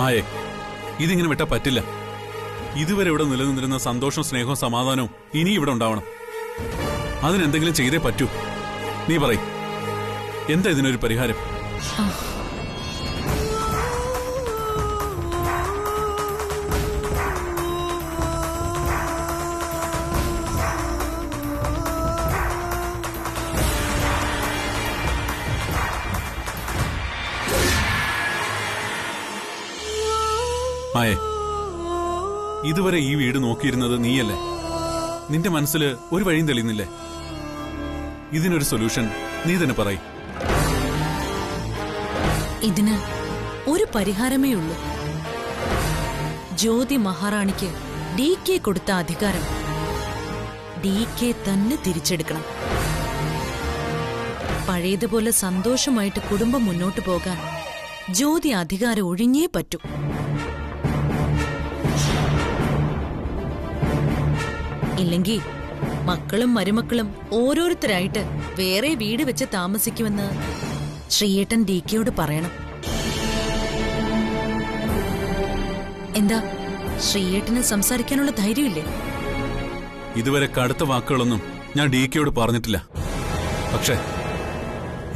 മായേ, ഇതിങ്ങനെ വിട്ടാ പറ്റില്ല. ഇതുവരെ ഇവിടെ നിലനിന്നിരുന്ന സന്തോഷവും സ്നേഹവും സമാധാനവും ഇനി ഇവിടെ ഉണ്ടാവണം. അതിനെന്തെങ്കിലും ചെയ്തേ പറ്റൂ. നീ പറയ്, എന്താ ഇതിനൊരു പരിഹാരം? മായേ, ഇതുവരെ ഈ വീട് നോക്കിയിരുന്നത് നീയല്ലേ? നിന്റെ മനസ്സിൽ ഒരു വഴിയും തെളിയുന്നില്ലേ? ഇതിനൊരു സൊല്യൂഷൻ നീ തന്നെ പറയ്. ഇതിന് ഒരു പരിഹാരമേ ഉള്ളൂ. ജ്യോതി മഹാറാണിക്ക് DK കൊടുത്ത അധികാരം DK തന്നെ തിരിച്ചെടുക്കണം. പഴയതുപോലെ സന്തോഷമായിട്ട് കുടുംബം മുന്നോട്ടു പോകാൻ ജ്യോതി അധികാരം ഒഴിഞ്ഞേ പറ്റൂ. ഇല്ലെങ്കിൽ മക്കളും മരുമക്കളും ഓരോരുത്തരായിട്ട് വേറെ വീട് വെച്ച് താമസിക്കുമെന്ന് ശ്രീയേട്ടൻ DKയോട് പറയണം. എന്താ, ശ്രീയേട്ടന് സംസാരിക്കാനുള്ള ധൈര്യമില്ലേ? ഇതുവരെ കടുത്ത വാക്കുകളൊന്നും ഞാൻ DKയോട് പറഞ്ഞിട്ടില്ല. പക്ഷേ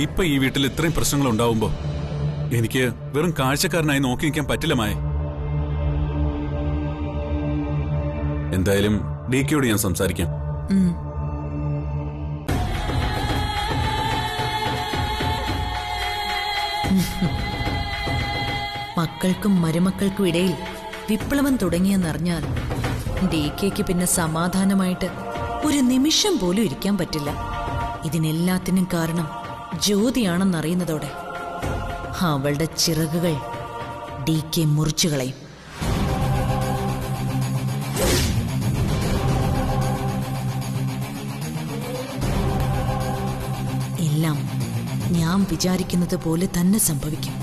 ഇപ്പൊ ഈ വീട്ടിൽ ഇത്രയും പ്രശ്നങ്ങൾ ഉണ്ടാവുമ്പോ എനിക്ക് വെറും കാഴ്ചക്കാരനായി നോക്കി നിൽക്കാൻ പറ്റില്ല മായ. എന്തായാലും DKയോട് ഞാൻ സംസാരിക്കാം. മക്കൾക്കും മരുമക്കൾക്കും ഇടയിൽ വിപ്ലവം തുടങ്ങിയെന്നറിഞ്ഞാൽ DKക്ക് പിന്നെ സമാധാനമായിട്ട് ഒരു നിമിഷം പോലും ഇരിക്കാൻ പറ്റില്ല. ഇതിനെല്ലാത്തിനും കാരണം ജ്യോതിയാണെന്നറിയുന്നതോടെ അവളുടെ ചിറകുകൾ DK മുറിച്ചു കളയും. എല്ലാം ഞാൻ വിചാരിക്കുന്നത് പോലെ തന്നെ സംഭവിക്കും.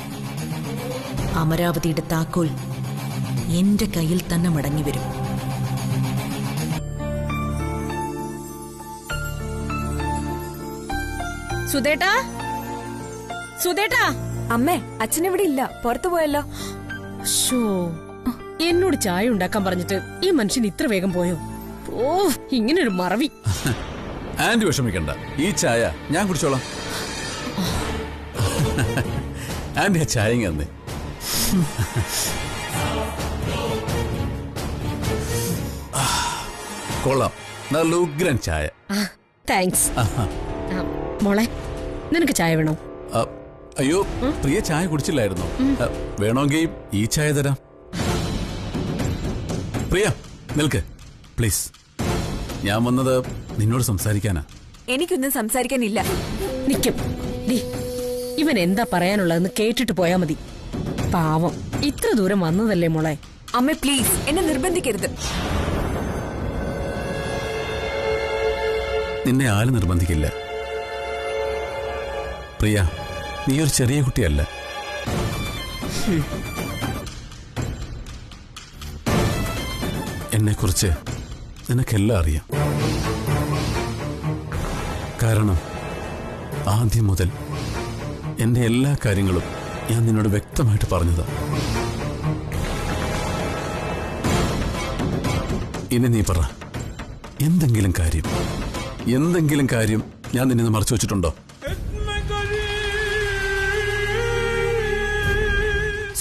അമരാവതിയുടെ താക്കോൽ എന്റെ കയ്യിൽ തന്നെ മടങ്ങി വരും. സുധേട്ടാ, സുധേട്ടാ. അമ്മേ, അച്ഛനെവിടെ ഇല്ല, പുറത്തു പോയല്ലോ. ഷോ, എന്നോട് ചായ ഉണ്ടാക്കാൻ പറഞ്ഞിട്ട് ഈ മനുഷ്യൻ ഇത്ര വേഗം പോയോ? ഓ, ഇങ്ങനൊരു മറവി. ആന്റി വിഷമിക്കണ്ട, ഈ ചായ ഞാൻ കുടിച്ചോളാം. ആന്റി ആ ചായ തന്നെ. കൊള്ളാം, നല്ല ഉഗ്രൻ ചായ. താങ്ക്സ്. മോളെ, നിനക്ക് ചായ വേണോ? അയ്യോ, പ്രിയ ചായ കുടിച്ചില്ലായിരുന്നു. വേണമെങ്കിൽ ഈ ചായ തരാം. പ്രിയ നിൽക്ക് പ്ലീസ്. ഞാൻ വന്നത് നിന്നോട് സംസാരിക്കാനാ. എനിക്കൊന്നും സംസാരിക്കാനില്ല. നിക്കും. ഇവൻ എന്താ പറയാനുള്ളതെന്ന് കേട്ടിട്ട് പോയാ മതി. പാവം, ഇത്ര ദൂരം വന്നതല്ലേ മോളെ. അമ്മ പ്ലീസ്, എന്നെ നിർബന്ധിക്കരുത്. നിന്നെ ആരും നിർബന്ധിക്കില്ല പ്രിയ. നീ ഒരു ചെറിയ കുട്ടിയല്ല. എന്നെക്കുറിച്ച് നിനക്കെല്ലാം അറിയാം. കാരണം ആദ്യം മുതൽ എന്റെ എല്ലാ കാര്യങ്ങളും ഞാൻ നിന്നോട് വ്യക്തമായിട്ട് പറഞ്ഞതാ. ഇനി നീ പറ, എന്തെങ്കിലും കാര്യം ഞാൻ നിന്നെ മറച്ചു വെച്ചിട്ടുണ്ടോ?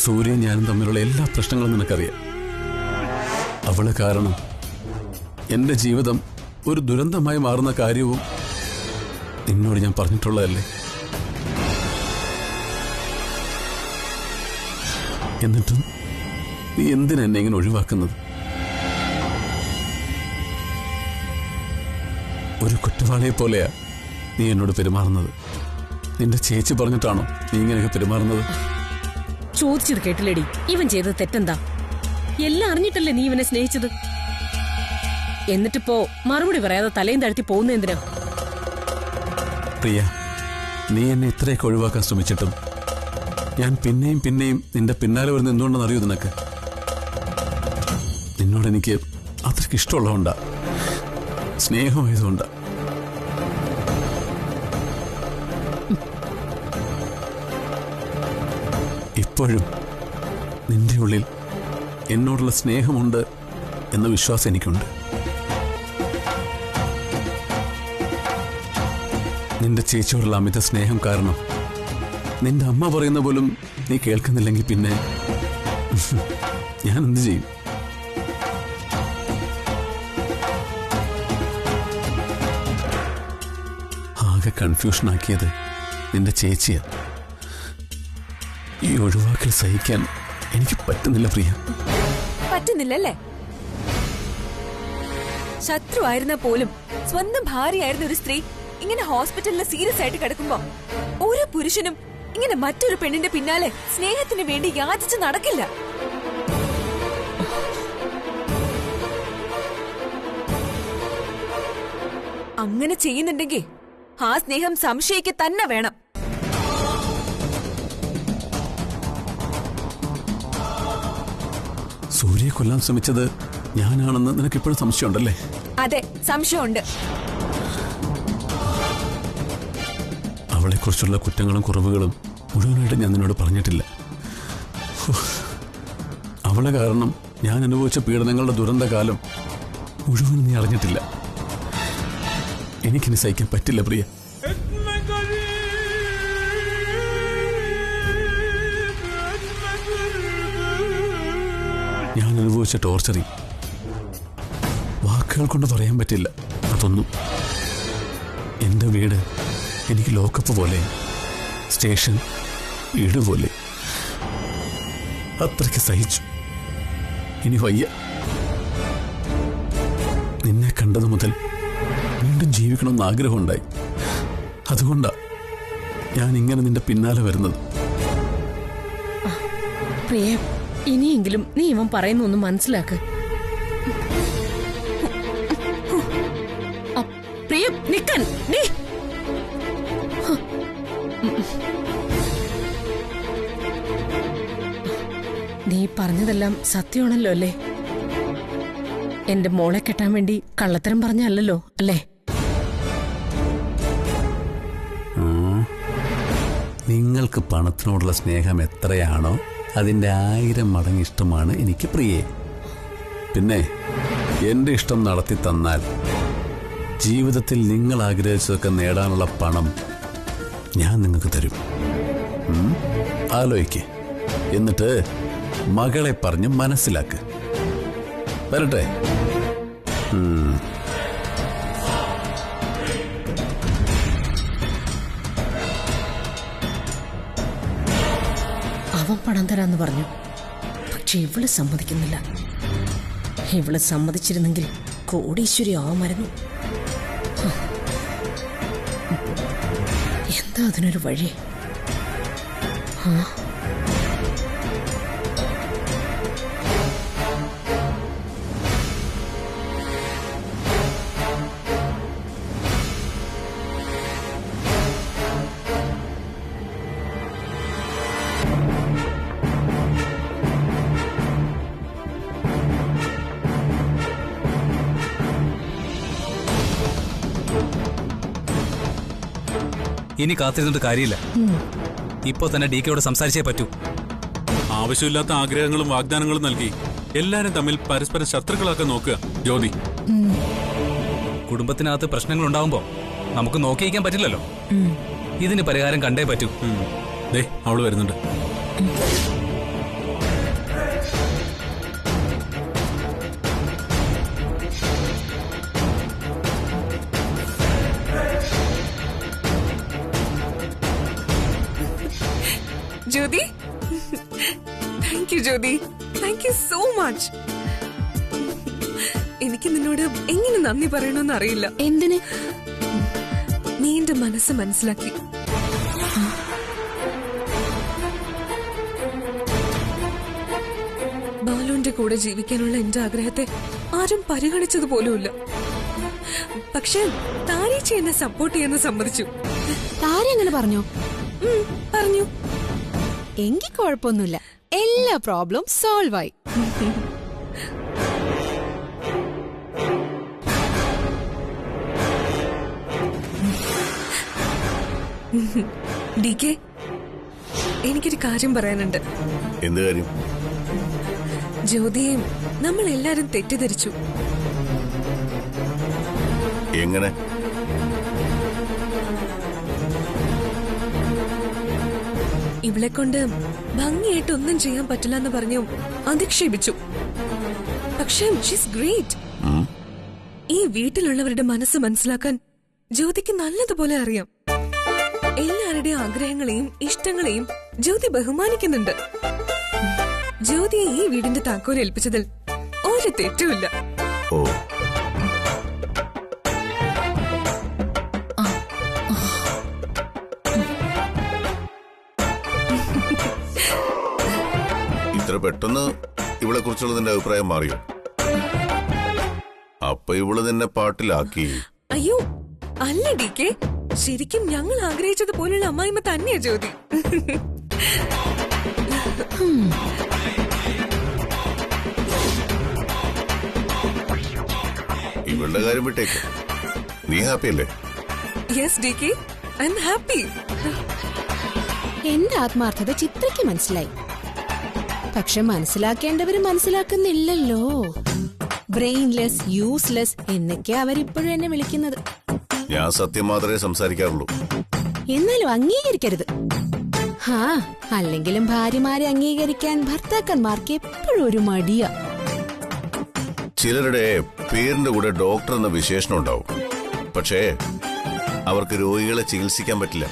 സൂര്യൻ ഞാനും തമ്മിലുള്ള എല്ലാ പ്രശ്നങ്ങളും നിനക്കറിയാം. അവള് കാരണം എന്റെ ജീവിതം ഒരു ദുരന്തമായി മാറുന്ന കാര്യവും നിന്നോട് ഞാൻ പറഞ്ഞിട്ടുള്ളതല്ലേ? എന്നിട്ടും നീ എന്തിനാ എന്നെ ഇങ്ങനെ ഒഴിവാക്കുന്നത്? ഒരു കുറ്റവാളിയെ പോലെയാ നീ എന്നോട് പെരുമാറുന്നത്. നിന്റെ ചേച്ചി പറഞ്ഞിട്ടാണോ നീ ഇങ്ങനെയൊക്കെ പെരുമാറുന്നത്? ചോദിച്ചത് കേട്ടില്ലേടി, ഇവൻ ചെയ്തത് തെറ്റെന്താ? എല്ലാം അറിഞ്ഞിട്ടല്ലേ നീ ഇവനെ സ്നേഹിച്ചത്? എന്നിട്ടിപ്പോ മറുപടി പറയാതെ തലയും താഴ്ത്തി പോകുന്ന എന്തിനാ? പ്രിയ, നീ എന്നെ ഇത്രയൊക്കെ ഒഴിവാക്കാൻ ശ്രമിച്ചിട്ടും ഞാൻ പിന്നെയും നിന്റെ പിന്നാലെ വരുന്ന എന്തുകൊണ്ടെന്ന് അറിയൂ നിനക്ക്? നിന്നോട് എനിക്ക് അത്രയ്ക്ക് ഇഷ്ടമുള്ളതുകൊണ്ടാ, സ്നേഹമായതുകൊണ്ടാ. ഇപ്പോഴും നിന്റെ ഉള്ളിൽ എന്നോടുള്ള സ്നേഹമുണ്ട് എന്ന വിശ്വാസം എനിക്കുണ്ട്. നിന്റെ ചേച്ചിയോടുള്ള അമിത സ്നേഹം കാരണം നിന്റെ അമ്മ പറയുന്ന പോലും നീ കേൾക്കുന്നില്ലെങ്കിൽ പിന്നെ ഞാൻ എന്ത് ചെയ്യും? ആകെ കൺഫ്യൂഷൻ ആക്കിയത് നിന്റെ ചേച്ചിയാ. ഈ ഒഴിവാക്കൽ സഹിക്കാൻ എനിക്ക് പറ്റുന്നില്ല പ്രിയ. പറ്റുന്നില്ലല്ലേ? ശത്രു ആയിരുന്ന പോലും സ്വന്തം ഭാര്യയായിരുന്ന ഒരു സ്ത്രീ ഇങ്ങനെ ഹോസ്പിറ്റലിൽ സീരിയസ് ആയിട്ട് കിടക്കുമ്പോ ഒരു പുരുഷനും ഇങ്ങനെ മറ്റൊരു പെണ്ണിന്റെ പിന്നാലെ സ്നേഹത്തിന് വേണ്ടി യാചിച്ച് നടക്കില്ല. അങ്ങനെ ചെയ്യുന്നുണ്ടെങ്കിൽ ആ സ്നേഹം സംശയിക്ക് തന്നെ വേണം. സൂര്യയെ കൊല്ലാൻ ശ്രമിച്ചത് ഞാനാണെന്ന് നിനക്ക് ഇപ്പോഴും സംശയമുണ്ടല്ലേ? അതെ, സംശയമുണ്ട്. അവളെക്കുറിച്ചുള്ള കുറ്റങ്ങളും കുറവുകളും മുഴുവനായിട്ട് ഞാൻ നിന്നോട് പറഞ്ഞിട്ടില്ല. അവളെ കാരണം ഞാൻ അനുഭവിച്ച പീഡനങ്ങളുടെ ദുരന്തകാലം മുഴുവനും നീ അറിഞ്ഞിട്ടില്ല. എനിക്കിനി സഹിക്കാൻ പറ്റില്ല പ്രിയ. ഞാൻ അനുഭവിച്ച ടോർച്ചറിങ് വാക്കുകൾ കൊണ്ട് പറയാൻ പറ്റില്ല. അതൊന്നും എന്റെ വീട് എനിക്ക് ലോക്കപ്പ് പോലെ, സ്റ്റേഷൻ വീട് പോലെ. അത്രയ്ക്ക് സഹിച്ചു. ഇനി വയ്യ. നിന്നെ കണ്ടത് മുതൽ വീണ്ടും ജീവിക്കണമെന്ന് ആഗ്രഹമുണ്ടായി. അതുകൊണ്ടാ ഞാൻ ഇങ്ങനെ നിന്റെ പിന്നാലെ വരുന്നത്. പ്രിയ, ഇനിയെങ്കിലും നീ ഇവൻ പറയുന്ന ഒന്ന് മനസ്സിലാക്ക്. പ്രിയ, നിക്കൻ. നീ പറഞ്ഞതെല്ലാം സത്യമാണല്ലോ അല്ലേ? എന്റെ മോളെ കെട്ടാൻ വേണ്ടി കള്ളത്തരം പറഞ്ഞല്ലോ അല്ലേ? നിങ്ങൾക്ക് പണത്തിനോടുള്ള സ്നേഹം എത്രയാണോ അതിന്റെ 1000 മടങ്ങ് ഇഷ്ടമാണ് എനിക്ക് പ്രിയേ. പിന്നെ എന്റെ ഇഷ്ടം നടത്തി തന്നാൽ ജീവിതത്തിൽ നിങ്ങൾ ആഗ്രഹിച്ചതൊക്കെ നേടാനുള്ള പണം ഞാൻ നിങ്ങൾക്ക് തരും. ആലോചിക്ക്. എന്നിട്ട് മകളെ പറഞ്ഞ് മനസ്സിലാക്ക്. വരട്ടെ. അവൻ പണം തരാന്ന് പറഞ്ഞു. പക്ഷെ ഇവള് സമ്മതിക്കുന്നില്ല. ഇവള് സമ്മതിച്ചിരുന്നെങ്കിൽ കോടീശ്വരി ആവുമായിരുന്നു. എന്താ അതിനൊരു വഴി? ഇനി കാത്തിരുന്നിട്ട് കാര്യമില്ല. ഇപ്പോ തന്നെ DKയോട് സംസാരിച്ചേ പറ്റൂ. ആവശ്യമില്ലാത്ത ആഗ്രഹങ്ങളും വാഗ്ദാനങ്ങളും നൽകി എല്ലാരും തമ്മിൽ പരസ്പരം ശത്രുക്കളാക്കാൻ നോക്കുക ജ്യോതി. കുടുംബത്തിനകത്ത് പ്രശ്നങ്ങൾ ഉണ്ടാവുമ്പോ നമുക്ക് നോക്കിയിരിക്കാൻ പറ്റില്ലല്ലോ. ഇതിന് പരിഹാരം കണ്ടേ പറ്റൂ. ദേ അവള് വരുന്നുണ്ട്. Jyothi, thank you Jyothi, thank you so much. എനിക്ക് നിന്നോട് എങ്ങനെ നന്ദി പറയണമെന്ന് അറിയില്ല. എന്തിന്? നീ എന്റെ മനസ്സ് മനസ്സിലാക്കി. ബാലുവിന്റെ കൂടെ ജീവിക്കാനുള്ള എന്റെ ആഗ്രഹത്തെ ആരും പരിഗണിച്ചത് പോലുമില്ല. പക്ഷെ താരേച്ചി എന്നെ സപ്പോർട്ട് ചെയ്യാൻ സമ്മതിച്ചു. താര എങ്ങനെ പറഞ്ഞു? പറഞ്ഞു. എങ്കിൽ കുഴപ്പമൊന്നുമില്ല, എല്ലാ പ്രോബ്ലം സോൾവ് ആയി. DK, എനിക്കൊരു കാര്യം പറയാനുണ്ട്. എന്ത് കാര്യം? ജ്യോതിയെയും നമ്മൾ എല്ലാരും തെറ്റിദ്ധരിച്ചു. എങ്ങനെ? ഇവളെ കൊണ്ട് ഭംഗിയായിട്ട് ഒന്നും ചെയ്യാൻ പറ്റില്ല എന്ന് പറഞ്ഞു അധിക്ഷേപിച്ചു. പക്ഷേ ഷീസ് ഗ്രേറ്റ്. ഈ വീട്ടിലുള്ളവരുടെ മനസ്സ് മനസ്സിലാക്കാൻ ജ്യോതിക്ക് നല്ലതുപോലെ അറിയാം. എല്ലാവരുടെയും ആഗ്രഹങ്ങളെയും ഇഷ്ടങ്ങളെയും ജ്യോതി ബഹുമാനിക്കുന്നുണ്ട്. ജ്യോതിയെ ഈ വീടിന്റെ താക്കോൽ ഏൽപ്പിച്ചതിൽ ഒരു തെറ്റുമില്ല. ഓ, ഇത്ര പെട്ടെന്ന് ഇവളെ കുറിച്ചുള്ള നിന്റെ അഭിപ്രായം മാറിയോ? അപ്പൊ ഇവള് നിന്നെ പാട്ടിലാക്കി? അയ്യോ അല്ല ഡി കെ, ശരിക്കും ഞങ്ങൾ ആഗ്രഹിച്ചതുപോലുള്ള അമ്മായിമ്മ തന്നെയാ ജ്യോതി. ഇവളുടെ കാര്യം വിട്ടേക്ക്. നീ ഹാപ്പി അല്ലേ? Yes D K, I am happy. എന്റെ ആത്മാർത്ഥത ചിത്രയ്ക്ക് മനസ്സിലായി. പക്ഷെ മനസ്സിലാക്കേണ്ടവര് മനസ്സിലാക്കുന്നില്ലല്ലോ. ബ്രെയിൻലെസ്, യൂസ്ലെസ് എന്നൊക്കെ അവരിപ്പോഴും എന്നെ വിളിക്കുന്നത്. ഞാൻ സത്യം മാത്രമേ സംസാരിക്കാറുള്ളൂ. എന്നാലും അംഗീകരിക്കരുത്. അല്ലെങ്കിലും ഭാര്യമാരെ അംഗീകരിക്കാൻ ഭർത്താക്കന്മാർക്ക് എപ്പോഴും ഒരു മടിയാ. ചിലരുടെ പേരിന്റെ കൂടെ ഡോക്ടർ എന്ന വിശേഷണം ഉണ്ടാവും. പക്ഷേ അവർക്ക് രോഗികളെ ചികിത്സിക്കാൻ പറ്റില്ല.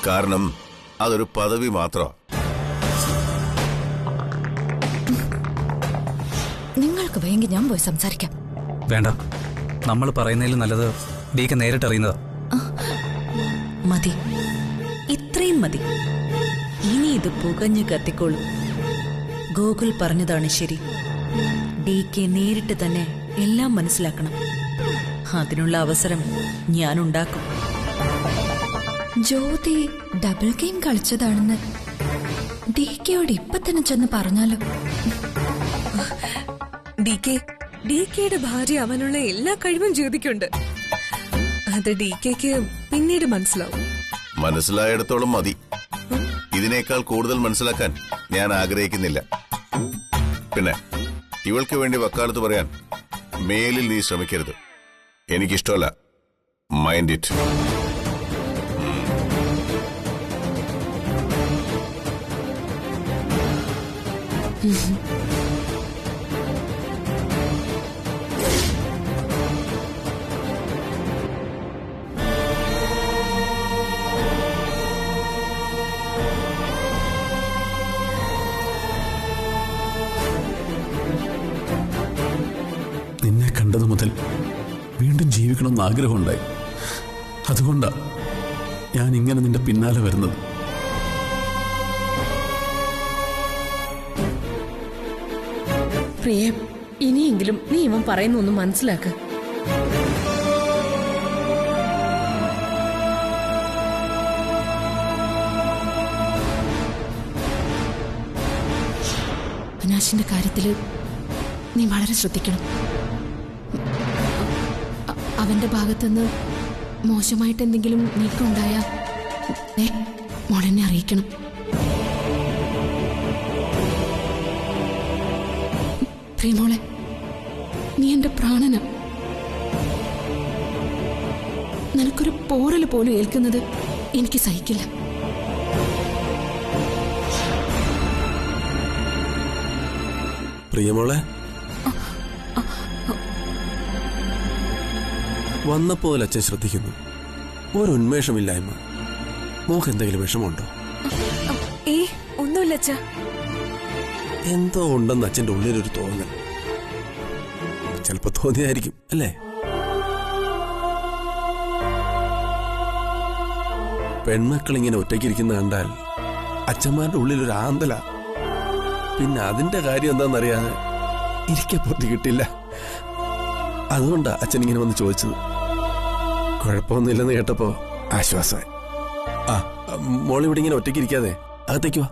കാരണം അതൊരു പദവി മാത്രമാണ്. നിങ്ങൾക്ക് വേണമെങ്കിൽ ഞാൻ പോയി സംസാരിക്കാം. വേണ്ട, നമ്മൾ പറയുന്നതിൽ നല്ലത് ഡീക്ക് നേരിട്ട് അറിയുന്നതാ. മതി, ഇത്രയും മതി. ഇനി ഇത് പുകഞ്ഞു കത്തിക്കോളും. ഗോകുൽ പറഞ്ഞതാണ് ശരി. ഡി.കെ നേരിട്ട് തന്നെ എല്ലാം മനസ്സിലാക്കണം. അതിനുള്ള അവസരം ഞാൻ ഉണ്ടാക്കും. ജ്യോതി ഡബിൾ ഗെയിം കളിച്ചതാണെന്ന് ഡി.കെയോട് ഇപ്പൊ തന്നെ ചെന്ന് പറഞ്ഞാലോ? ഡി.കെയുടെ ഭാര്യ അവനുള്ള എല്ലാ കഴിവും ജ്യോതിക്കുണ്ട്. അത് ഡി.കെക്ക് പിന്നീട് മനസ്സിലാവും. മനസ്സിലായിടത്തോളം മതി. ഇതിനേക്കാൾ കൂടുതൽ മനസ്സിലാക്കാൻ ഞാൻ ആഗ്രഹിക്കുന്നില്ല. പിന്നെ ഇവൾക്ക് വേണ്ടി വക്കാലത്ത് പറയാൻ മേലിൽ നീ ശ്രമിക്കരുത്. എനിക്കിഷ്ടമല്ല. Mind it. നിന്നെ കണ്ടതു മുതൽ വീണ്ടും ജീവിക്കണമെന്ന് ആഗ്രഹമുണ്ടായി. അതുകൊണ്ടാ ഞാൻ ഇങ്ങനെ നിന്റെ പിന്നാലെ വരുന്നത്. പ്രിയ, ഇനിയെങ്കിലും നീ ഇവൻ പറയുന്ന ഒന്ന് മനസ്സിലാക്ക. അനാശിന്റെ കാര്യത്തില് നീ വളരെ ശ്രദ്ധിക്കണം. അവന്റെ ഭാഗത്തുനിന്ന് മോശമായിട്ട് എന്തെങ്കിലും നീക്കമുണ്ടായാൽ മോളെന്നെ അറിയിക്കണം. പ്രിയമോളെ, നീ എന്റെ പ്രാണന. നിനക്കൊരു പോറല് പോലും ഏൽക്കുന്നത് എനിക്ക് സഹിക്കില്ല. പ്രിയമോളെ, വന്നപ്പോൾ അച്ഛൻ ശ്രദ്ധിക്കുന്നു. ഒരു ഉന്മേഷമില്ലായ്മ. മോക്ക് എന്തെങ്കിലും വിഷമമുണ്ടോ? ഒന്നുമില്ല അച്ഛാ. എന്തോ ഉണ്ടെന്ന് അച്ഛന്റെ ഉള്ളിലൊരു തോന്നൽ. ചിലപ്പോ തോന്നിയായിരിക്കും അല്ലേ? പെൺമക്കൾ ഇങ്ങനെ ഒറ്റയ്ക്കിരിക്കുന്ന കണ്ടാൽ അച്ഛന്മാരുടെ ഉള്ളിലൊരു ആന്തല. പിന്നെ അതിന്റെ കാര്യം എന്താണെന്നറിയാതെ ഇരിക്കപ്പുറത്ത് കിട്ടില്ല. അതുകൊണ്ടാ അച്ഛൻ ഇങ്ങനെ വന്ന് ചോദിച്ചത്. കുഴപ്പമൊന്നുമില്ലെന്ന് കേട്ടപ്പോ ആശ്വാസമായി. മോളിവിടെ ഇങ്ങനെ ഒറ്റയ്ക്കിരിക്കാതെ അകത്തേക്ക് വാ.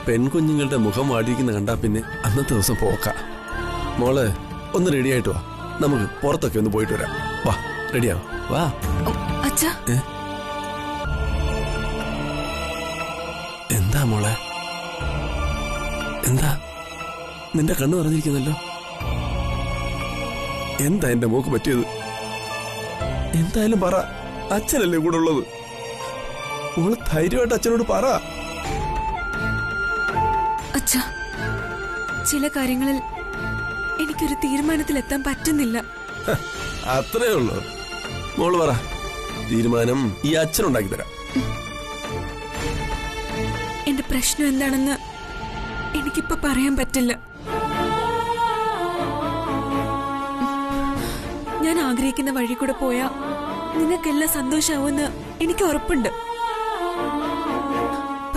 പെൺകുഞ്ഞുങ്ങളുടെ മുഖം വാടിയിരിക്കുന്ന കണ്ടാ പിന്നെ അന്നത്തെ ദിവസം പോക്കാം. മോള് ഒന്ന് റെഡിയായിട്ട് വാ. നമുക്ക് പുറത്തൊക്കെ ഒന്ന് പോയിട്ട് വരാം. വാ, റെഡിയാവും. വാ. അച്ഛാ, എന്താ മോളെ? എന്താ നിന്റെ കണ്ണു പറഞ്ഞിരിക്കുന്നല്ലോ? എന്താ എന്റെ മോക്ക് പറ്റിയത്? എന്തായാലും പറ, അച്ഛനല്ലേ കൂടെ ഉള്ളത്. മോള് ധൈര്യമായിട്ട് അച്ഛനോട് പറ. അച്ഛാ, ചില കാര്യങ്ങളിൽ എനിക്കൊരു തീരുമാനത്തിലെത്താൻ പറ്റുന്നില്ല. അത്രേ ഉള്ളൂ. മോള് പറ, തീരുമാനം ഈ അച്ഛനുണ്ടാക്കി തരാം. എന്റെ പ്രശ്നം എന്താണെന്ന് എനിക്കിപ്പോ പറയാൻ പറ്റില്ല. ഞാൻ ആഗ്രഹിക്കുന്ന വഴി കൂടെ പോയാ നിങ്ങൾക്കെല്ലാം സന്തോഷാവുമെന്ന് എനിക്ക് ഉറപ്പുണ്ട്.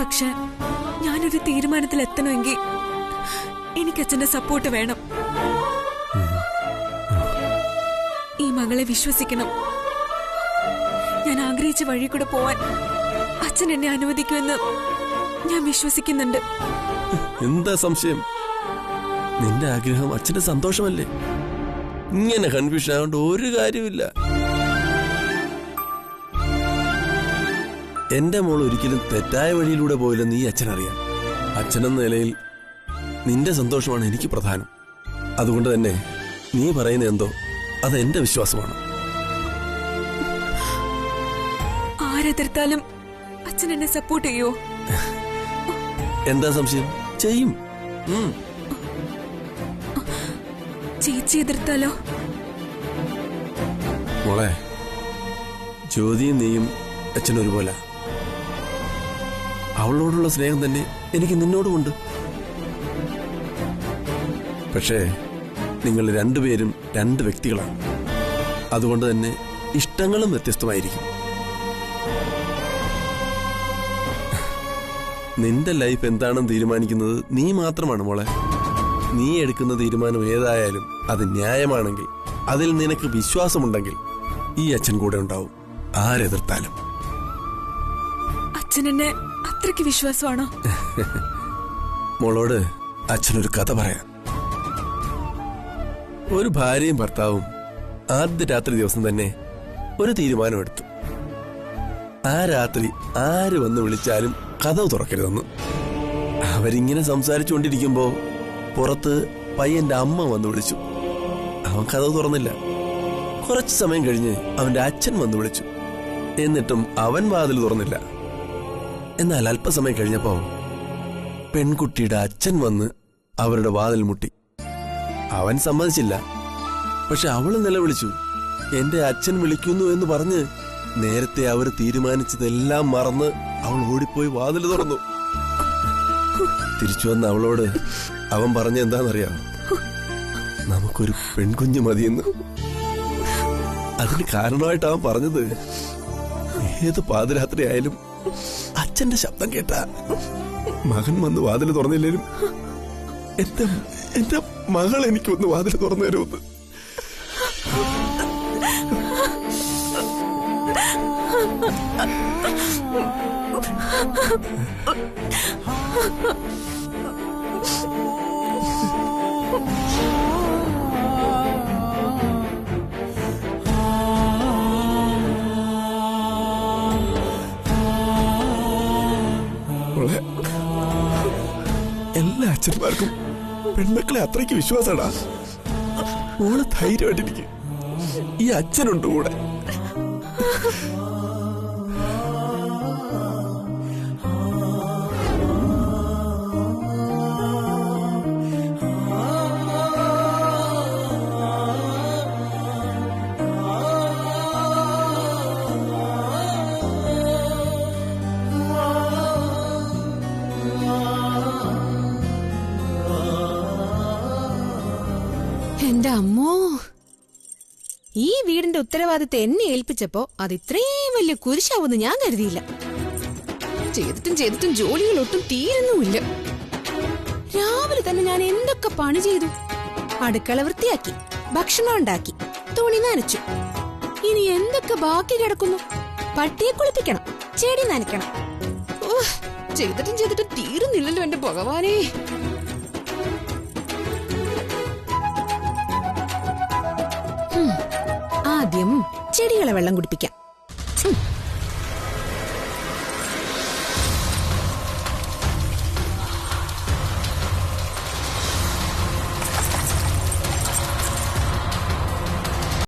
പക്ഷെ ഞാനൊരു തീരുമാനത്തിൽ എത്തണമെങ്കിൽ എനിക്ക് അച്ഛന്റെ സപ്പോർട്ട് വേണം. ഈ മകളെ വിശ്വസിക്കണം. ഞാൻ ആഗ്രഹിച്ച വഴി കൂടെ പോവാൻ അച്ഛൻ എന്നെ അനുവദിക്കുമെന്ന് ഞാൻ വിശ്വസിക്കുന്നുണ്ട്. എന്താ സംശയം? നിന്റെ ആഗ്രഹം അച്ഛന്റെ സന്തോഷമല്ലേ? ഇങ്ങനെ കൺഫ്യൂഷൻ ആവേണ്ട ഒരു കാര്യമില്ല. എന്റെ മോൾ ഒരിക്കലും തെറ്റായ വഴിയിലൂടെ പോയില്ലെന്ന് ഈ അച്ഛനറിയാം. അച്ഛനെന്ന നിലയിൽ നിന്റെ സന്തോഷമാണ് എനിക്ക് പ്രധാനം. അതുകൊണ്ട് തന്നെ നീ പറയുന്ന എന്തോ അത് എന്റെ വിശ്വാസമാണ്. ആരെതിർത്താലും അച്ഛൻ എന്നെ സപ്പോർട്ട് ചെയ്യോ? എന്താ സംശയം? ചെയ്യും. ചേച്ചി എതിർത്താലോ? മോളെ, ജ്യോതിയും നീയും അച്ഛനൊരുപോലെ. അവളോടുള്ള സ്നേഹം തന്നെ എനിക്ക് നിന്നോടുമുണ്ട്. പക്ഷേ നിങ്ങൾ രണ്ടുപേരും രണ്ട് വ്യക്തികളാണ്. അതുകൊണ്ട് തന്നെ ഇഷ്ടങ്ങളും വ്യത്യസ്തമായിരിക്കും. നിന്റെ ലൈഫ് എന്താണെന്ന് തീരുമാനിക്കുന്നത് നീ മാത്രമാണ് മോളെ. നീ എടുക്കുന്ന തീരുമാനം ഏതായാലും അത് ന്യായമാണെങ്കിൽ, അതിൽ നിനക്ക് വിശ്വാസമുണ്ടെങ്കിൽ ഈ അച്ഛൻ കൂടെ ഉണ്ടാവും, ആരെതിർത്താലും. അച്ഛൻ എന്നെ അത്രയ്ക്ക് വിശ്വാസമാണോ? മോളോട് അച്ഛനൊരു കഥ പറയാം. ഒരു ഭാര്യയും ഭർത്താവും ആദ്യ രാത്രി ദിവസം തന്നെ ഒരു തീരുമാനമെടുത്തു. ആ രാത്രി ആര് വന്ന് വിളിച്ചാലും കഥവ് തുറക്കരുതെന്ന്. അവരിങ്ങനെ സംസാരിച്ചുകൊണ്ടിരിക്കുമ്പോ പുറത്ത് പയ്യന്റെ അമ്മ വന്ന് വിളിച്ചു. അവൻ കഥവ് തുറന്നില്ല. കുറച്ചു സമയം കഴിഞ്ഞ് അവന്റെ അച്ഛൻ വന്ന് വിളിച്ചു. എന്നിട്ടും അവൻ വാതിൽ തുറന്നില്ല. എന്നാൽ അല്പസമയം കഴിഞ്ഞപ്പോ പെൺകുട്ടിയുടെ അച്ഛൻ വന്ന് അവരുടെ വാതിൽ മുട്ടി. അവൻ സമ്മതിച്ചില്ല. പക്ഷെ അവള് നിലവിളിച്ചു. എന്റെ അച്ഛൻ വിളിക്കുന്നു എന്ന് പറഞ്ഞ് നേരത്തെ അവർ തീരുമാനിച്ചതെല്ലാം മറന്ന് അവൾ ഓടിപ്പോയി വാതിൽ തുറന്നു. തിരിച്ചു വന്ന അവളോട് അവൻ പറഞ്ഞ എന്താണെന്നറിയാം? നമുക്കൊരു പെൺകുഞ്ഞ് മതിയെന്ന്. അതിന് കാരണമായിട്ട് അവൻ പറഞ്ഞത്, ഏത് പാതിരാത്രി ആയാലും അച്ഛന്റെ ശബ്ദം കേട്ട മകൻ വന്ന് വാതിൽ തുറന്നില്ലേലും എന്റെ മകൾ എനിക്കൊന്ന് വാതിൽ തുറന്നു തരുമെന്ന്. എല്ലാ അച്ഛന്മാർക്കും പെൺമക്കളെ അത്രയ്ക്ക് വിശ്വാസടാ. മോള് ധൈര്യമായിട്ടിരിക്കും, ഈ അച്ഛനുണ്ട് കൂടെ. എന്റെ അമ്മോ, ഈ വീടിന്റെ ഉത്തരവാദിത്തം എന്നെ ഏൽപ്പിച്ചപ്പോ അത് ഇത്രയും വലിയ കുരിശാവെന്ന് ഞാൻ കരുതിയില്ല. ചെയ്തിട്ടും ജോലികളൊട്ടും തീരുന്നുമില്ല. രാവിലെ തന്നെ ഞാൻ എന്തൊക്കെ പണി ചെയ്തു. അടുക്കള വൃത്തിയാക്കി, ഭക്ഷണം ഉണ്ടാക്കി, തുണി നനച്ചു. ഇനി എന്തൊക്കെ ബാക്കി കിടക്കുന്നു? പട്ടിയെ കുളിപ്പിക്കണം, ചെടി നനയ്ക്കണം. ചെയ്തിട്ടും തീരുന്നില്ലല്ലോ എന്റെ ഭഗവാനേ. ആദ്യം ചെടികളെ വെള്ളം കുടിപ്പിക്കാം.